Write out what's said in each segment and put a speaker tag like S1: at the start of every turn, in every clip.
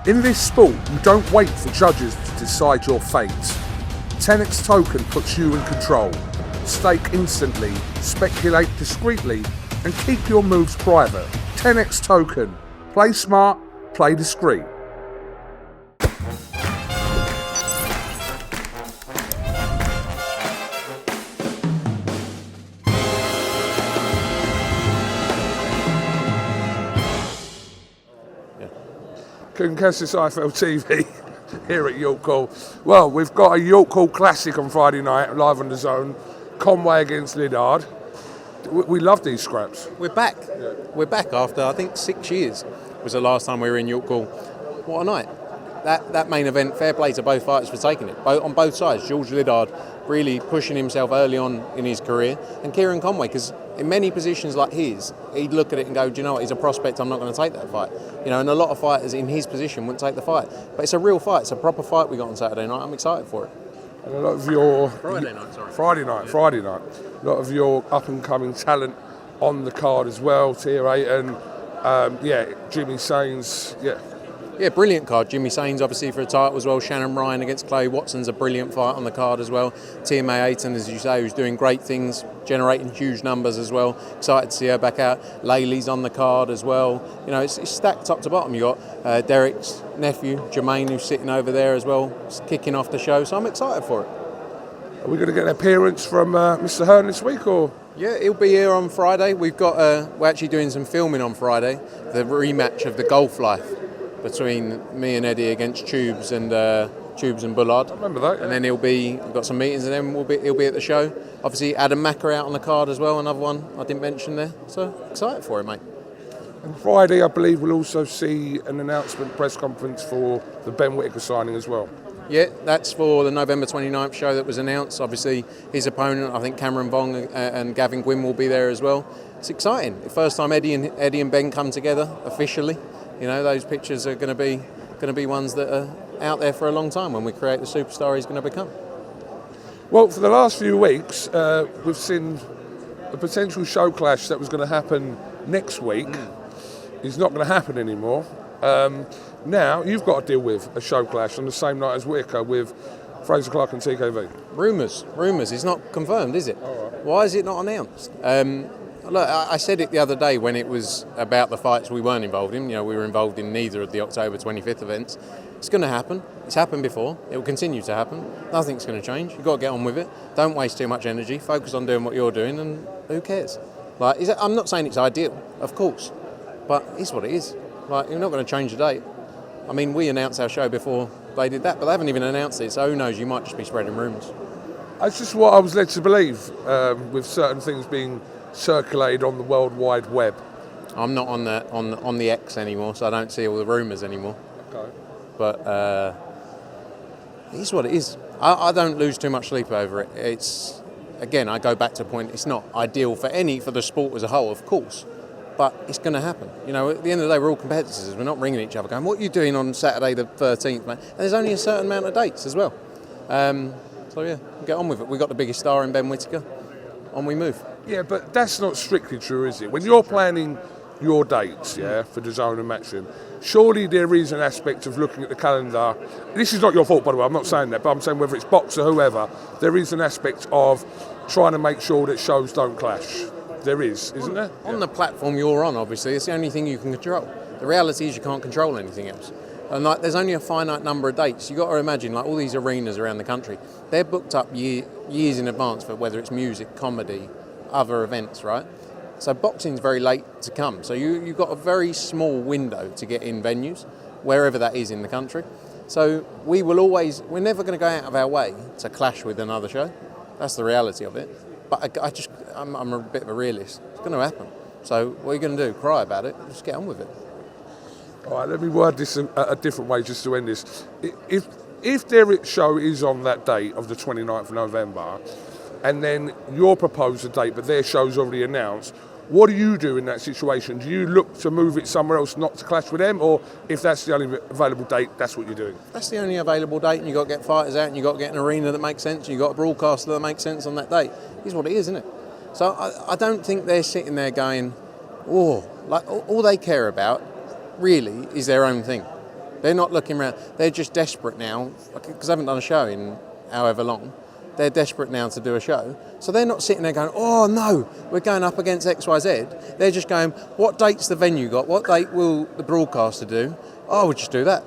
S1: In this sport, you don't wait for judges to decide your fate. TenexToken puts you in control. Stake instantly, speculate discreetly, and keep your moves private. TenexToken. Play smart, play discreet. Concussus IFLTV here at York Hall. Well, we've got a York Hall Classic on Friday night, live on the Zone. Conway against Lillard. We love these scraps.
S2: We're back. Yeah. We're back after, I think, 6 years was the last time we were in York Hall. What a night. That main event, fair play to both fighters for taking it. On both sides, George Lillard really pushing himself early on in his career, and Kieran Conway, because in many positions like his, he'd look at it and go, do you know what, he's a prospect, I'm not going to take that fight. You know, and a lot of fighters in his position wouldn't take the fight. But it's a real fight, it's a proper fight we got on Saturday night, I'm excited for it.
S1: And a lot of your...
S2: Friday night.
S1: Friday night. A lot of your up-and-coming talent on the card as well, Tier 8 and, Jimmy Sains,
S2: Yeah, brilliant card. Jimmy Sains obviously for a title as well. Shannon Ryan against Chloe Watson's a brilliant fight on the card as well. TMA Ayton, as you say, who's doing great things, generating huge numbers as well. Excited to see her back out. Laylee's on the card as well. You know, it's stacked top to bottom. You got Derek's nephew, Jermaine, who's sitting over there as well, kicking off the show. So I'm excited for it.
S1: Are we going to get an appearance from Mr. Hearn this week, or...?
S2: Yeah, he'll be here on Friday. We've got we're actually doing some filming on Friday, the rematch of the Golf Life between me and Eddie against Tubes and Bullard.
S1: I remember that. Yeah.
S2: And then we've got some meetings, and then he'll be at the show. Obviously, Adam Macker out on the card as well, another one I didn't mention there. So excited for it, mate.
S1: And Friday, I believe we'll also see an announcement press conference for the Ben Whittaker signing as well.
S2: Yeah, that's for the November 29th show that was announced. Obviously, his opponent, I think Cameron Vong and Gavin Gwynn will be there as well. It's exciting. The first time Eddie and Ben come together officially. You know, those pictures are going to be ones that are out there for a long time when we create the superstar he's going to become.
S1: Well, for the last few weeks, we've seen the potential show clash that was going to happen next week is not going to happen anymore. Now, you've got to deal with a show clash on the same night as Whittaker with Fraser Clark and TKV. Rumours. It's not confirmed, is it? Right.
S2: Why is it not announced? Look, I said it the other day when it was about the fights we weren't involved in. You know, we were involved in neither of the October 25th events. It's going to happen. It's happened before. It will continue to happen. Nothing's going to change. You've got to get on with it. Don't waste too much energy. Focus on doing what you're doing, and who cares? Like, I'm not saying it's ideal, of course, but it's what it is. Like, you're not going to change the date. I mean, we announced our show before they did that, but they haven't even announced it, so who knows, you might just be spreading rumours.
S1: That's just what I was led to believe, with certain things being circulated on the World Wide Web.
S2: I'm not on the X anymore, so I don't see all the rumours anymore.
S1: Okay.
S2: But it is what it is. I don't lose too much sleep over it. It's, again, I go back to the point, it's not ideal for the sport as a whole, of course. But it's going to happen. You know, at the end of the day, we're all competitors. We're not ringing each other going, what are you doing on Saturday the 13th, man? And there's only a certain amount of dates as well. So, yeah, get on with it. We've got the biggest star in Ben Whittaker. On we move.
S1: Yeah, but that's not strictly true, is it? When you're planning your dates, for the Zone and Matchroom, surely there is an aspect of looking at the calendar. This is not your fault, by the way, I'm not saying that, but I'm saying whether it's Box or whoever, there is an aspect of trying to make sure that shows don't clash. There is, isn't there?
S2: On the platform you're on, obviously, it's the only thing you can control. The reality is you can't control anything else. And like, there's only a finite number of dates. You've got to imagine, like all these arenas around the country, they're booked up years in advance for whether it's music, comedy, other events, right? So boxing's very late to come. So you've got a very small window to get in venues, wherever that is in the country. So we're never going to go out of our way to clash with another show. That's the reality of it. But I'm a bit of a realist. It's going to happen. So what are you going to do? Cry about it? Just get on with it.
S1: All right, let me word this a different way just to end this. If their show is on that date of the 29th of November, and then your proposed date, but their show's already announced, what do you do in that situation? Do you look to move it somewhere else not to clash with them, or if that's the only available date, that's what you're doing?
S2: That's the only available date, and you've got to get fighters out, and you've got to get an arena that makes sense, and you've got a broadcaster that makes sense on that date. It's what it is, isn't it? So I don't think they're sitting there going, oh, like all they care about really is their own thing. They're not looking around. They're just desperate now, because they haven't done a show in however long. They're desperate now to do a show. So they're not sitting there going, oh no, we're going up against XYZ. They're just going, what date's the venue got? What date will the broadcaster do? Oh, we'll just do that.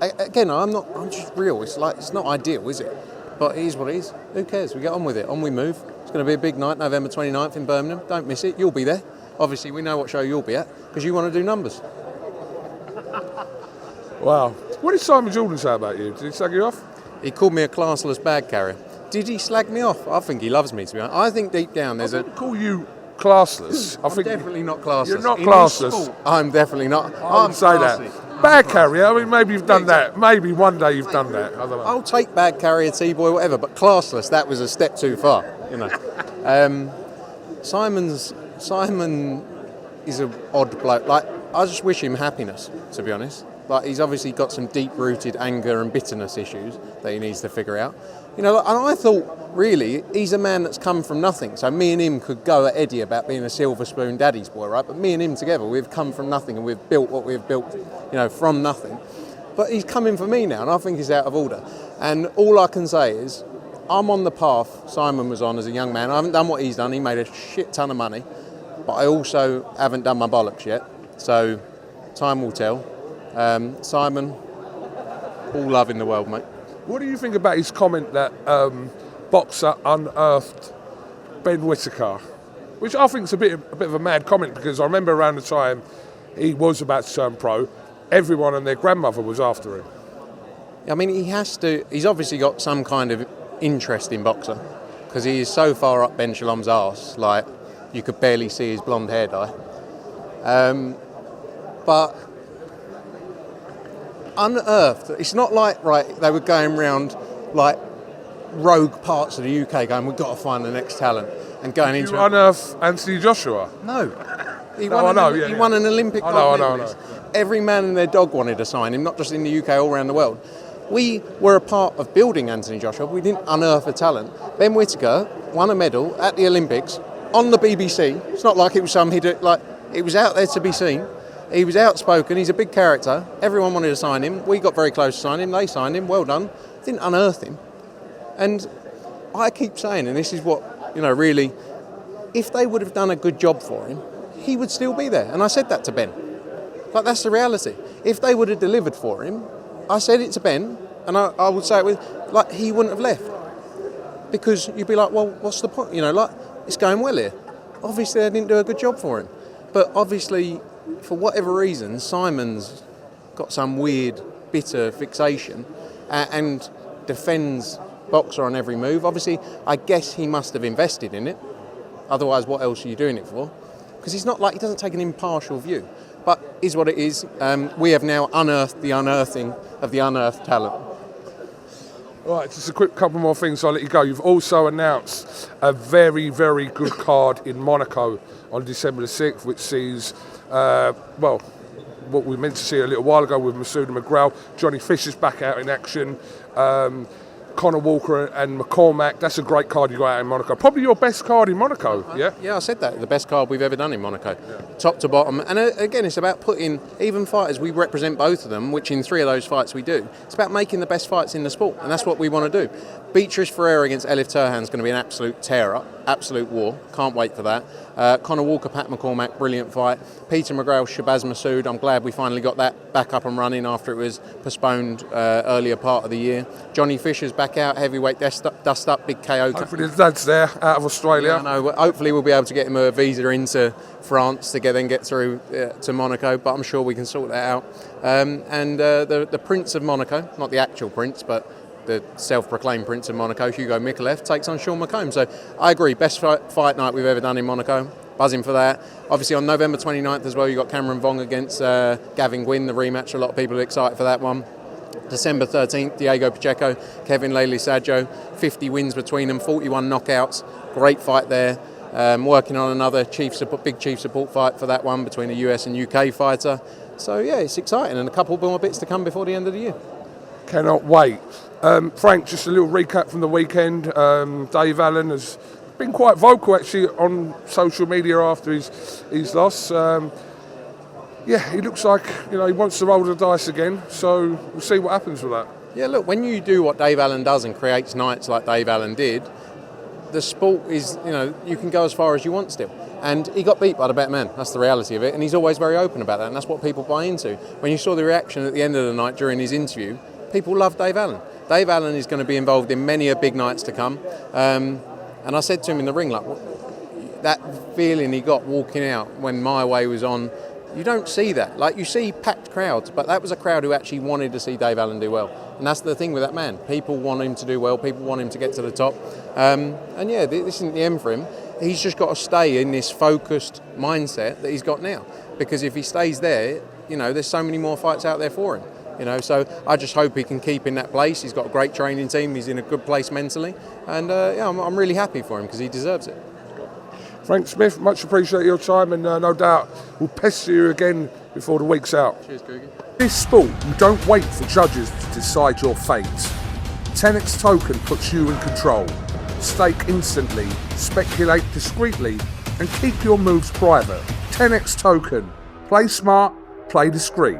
S2: Again, I'm just real. It's not ideal, is it? But it is what it is. Who cares? We get on with it. On we move. It's going to be a big night, November 29th in Birmingham. Don't miss it. You'll be there. Obviously, we know what show you'll be at because you want to do numbers.
S1: Wow. What did Simon Jordan say about you? Did he slag you off?
S2: He called me a classless bag carrier. Did he slag me off? I think he loves me, to be honest. I think deep down there's
S1: I call you classless.
S2: I'm definitely not classless.
S1: You're not classless.
S2: I'm definitely not.
S1: I wouldn't say that. Bag carrier, I mean, maybe you've done that. Maybe one day you've done that. I don't know.
S2: I'll take bag carrier, T-boy, whatever, but classless, that was a step too far, you know. Simon is an odd bloke. Like, I just wish him happiness, to be honest. Like, he's obviously got some deep-rooted anger and bitterness issues that he needs to figure out. You know, and I thought, really, he's a man that's come from nothing. So me and him could go at Eddie about being a silver spoon daddy's boy, right? But me and him together, we've come from nothing and we've built what we've built, you know, from nothing. But he's coming for me now, and I think he's out of order. And all I can say is, I'm on the path Simon was on as a young man. I haven't done what he's done. He made a shit ton of money. But I also haven't done my bollocks yet. So time will tell. Simon, all love in the world, mate.
S1: What do you think about his comment that Boxer unearthed Ben Whittaker? Which I think is a bit of a mad comment, because I remember around the time he was about to turn pro, everyone and their grandmother was after him.
S2: I mean, he's obviously got some kind of interest in boxer, because he is so far up Ben Shalom'S arse, like you could barely see his blonde hair dye. But unearthed, it's not like, right, they were going around like rogue parts of the UK going, we've got to find the next talent, and going into...
S1: You unearth Anthony Joshua?
S2: No. He
S1: won
S2: an Olympic gold medalist.
S1: I know.
S2: Every man and their dog wanted to sign him, not just in the UK, all around the world. We were a part of building Anthony Joshua. We didn't unearth a talent. Ben Whittaker won a medal at the Olympics on the BBC. It's not like it was some hidden, like, it was out there to be seen. He was outspoken. He's a big character. Everyone wanted to sign him. We got very close to signing him. They signed him. Well done. Didn't unearth him. And I keep saying, and this is what, you know, really, if they would have done a good job for him, he would still be there. And I said that to Ben. Like, that's the reality. If they would have delivered for him, I said it to Ben, and I would say it with, like, he wouldn't have left. Because you'd be like, well, what's the point? You know, like, it's going well here. Obviously, they didn't do a good job for him. But obviously, for whatever reason, Simon's got some weird, bitter fixation and defends boxer on every move. Obviously, I guess he must have invested in it. Otherwise, what else are you doing it for? Because it's not like he doesn't take an impartial view. But is what it is. We have now unearthed the unearthing of the unearthed talent.
S1: Right, just a quick couple more things, so I'll let you go. You've also announced a very, very good card in Monaco on December the 6th, which sees, what we meant to see a little while ago with Masood and McGraw. Johnny Fisher's back out in action. Conor Walker and McCormack. That's a great card you got out in Monaco. Probably your best card in Monaco, yeah?
S2: Yeah, I said that. The best card we've ever done in Monaco. Yeah. Top to bottom. And again, it's about putting, even fighters, we represent both of them, which in 3 of those fights we do. It's about making the best fights in the sport, and that's what we want to do. Beatrice Ferreira against Elif Turhan is going to be an absolute tear-up, absolute war. Can't wait for that. Conor Walker, Pat McCormack, brilliant fight. Peter McGraw, Shabazz Masood. I'm glad we finally got that back up and running after it was postponed earlier part of the year. Johnny Fisher's back out, heavyweight dust up, big KO.
S1: Hopefully his dad's there, out of Australia.
S2: Yeah, no, hopefully we'll be able to get him a visa into France to then get through to Monaco, but I'm sure we can sort that out. And the Prince of Monaco, not the actual Prince, but the self-proclaimed Prince of Monaco, Hugo Mikalev, takes on Sean McComb. So I agree, best fight night we've ever done in Monaco. Buzzing for that. Obviously on November 29th as well, you've got Cameron Vong against Gavin Gwynn, the rematch. A lot of people are excited for that one. December 13th, Diego Pacheco, Kevin Lely Saggio, 50 wins between them, 41 knockouts. Great fight there. Working on another big chief support fight for that one between a US and UK fighter. So yeah, it's exciting, and a couple more bits to come before the end of the year.
S1: Cannot wait. Frank, just a little recap from the weekend. Dave Allen has been quite vocal actually on social media after his loss. yeah, he looks like, he wants to roll the dice again. So we'll see what happens with that.
S2: Yeah, look, when you do what Dave Allen does and creates nights like Dave Allen did, the sport is, you can go as far as you want still. And he got beat by the better man. That's the reality of it. And he's always very open about that. And that's what people buy into. When you saw the reaction at the end of the night during his interview, people love Dave Allen. Dave Allen is going to be involved in many a big nights to come. And I said to him in the ring, like, that feeling he got walking out when My Way was on, you don't see that. Like, you see packed crowds, but that was a crowd who actually wanted to see Dave Allen do well. And that's the thing with that man. People want him to do well. People want him to get to the top. And yeah, this isn't the end for him. He's just got to stay in this focused mindset that he's got now. Because if he stays there, there's so many more fights out there for him. So I just hope he can keep in that place. He's got a great training team. He's in a good place mentally. And I'm really happy for him because he deserves it.
S1: Frank Smith, much appreciate your time, and no doubt we'll pester you again before the week's out.
S2: Cheers, Googie.
S1: This sport, you don't wait for judges to decide your fate. TenexToken puts you in control. Stake instantly, speculate discreetly, and keep your moves private. TenexToken. Play smart, play discreet.